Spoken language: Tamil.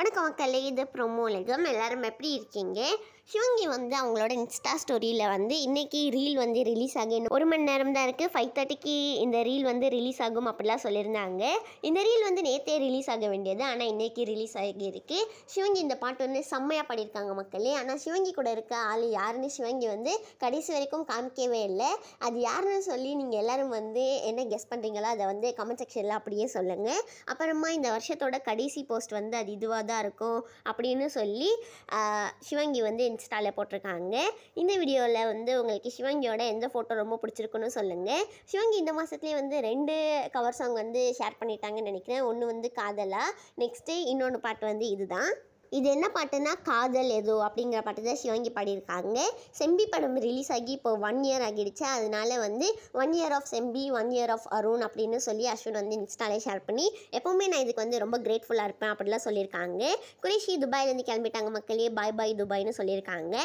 வணக்கம் மக்களே, இது ப்ரோமோ உலகம். எல்லாரும் எப்படி இருக்கீங்க? சிவங்கி வந்து அவங்களோட இன்ஸ்டா ஸ்டோரியில் வந்து இன்றைக்கி ரீல் வந்து ரிலீஸ் ஆகி 1 மணி நேரம் தான் இருக்குது. 5:30க்கு இந்த ரீல் வந்து ரிலீஸ் ஆகும் அப்படிலாம் சொல்லியிருந்தாங்க. இந்த ரீல் வந்து நேற்றே ரிலீஸ் ஆக வேண்டியது, ஆனால் இன்றைக்கி ரிலீஸ் ஆகியிருக்கு. சிவங்கி இந்த பாட்டு வந்து செம்மையாக பாடியிருக்காங்க மக்களே. ஆனால் சிவங்கி கூட இருக்க ஆள் யாருன்னு சிவங்கி வந்து கடைசி வரைக்கும் காமிக்கவே இல்லை. அது யாருன்னு சொல்லி நீங்கள் எல்லோரும் வந்து என்ன கெஸ் பண்ணுறீங்களோ அதை வந்து கமெண்ட் செக்ஷனில் அப்படியே சொல்லுங்கள். அப்புறமா இந்த வருஷத்தோட கடைசி போஸ்ட் வந்து அது இதுவாக தான் இருக்கும் அப்படின்னு சொல்லி சிவங்கி வந்து இன்ஸ்டாவில் போட்டிருக்காங்க. இந்த வீடியோவில் வந்து உங்களுக்கு சிவங்கியோட எந்த ஃபோட்டோ ரொம்ப பிடிச்சிருக்குன்னு சொல்லுங்கள். சிவங்கி இந்த மாதத்துலேயே வந்து 2 கவர் சாங் வந்து ஷேர் பண்ணிட்டாங்கன்னு நினைக்கிறேன். ஒன்று வந்து காதலா, நெக்ஸ்ட்டு இன்னொன்று பாட்டு வந்து இதுதான். இது என்ன பாட்டுன்னா காதல் ஏதோ அப்படிங்கிற பாட்டு தான் சிவங்கி பாடியிருக்காங்க. செம்பி படம் ரிலீஸ் ஆகி இப்போ 1 இயர் ஆகிடுச்சு. அதனால வந்து 1 இயர் ஆஃப் செம்பி 1 இயர் ஆஃப் அருண் அப்படின்னு சொல்லி அஸ்வின் வந்து இன்ஸ்டாலே ஷேர் பண்ணி எப்போவுமே நான் இதுக்கு வந்து ரொம்ப கிரேட்ஃபுல்லாக இருப்பேன் அப்படிலாம் சொல்லியிருக்காங்க. குரேஷி துபாயிலேருந்து கிளம்பிட்டாங்க மக்களே. பாய் பாய் துபாய்னு சொல்லியிருக்காங்க.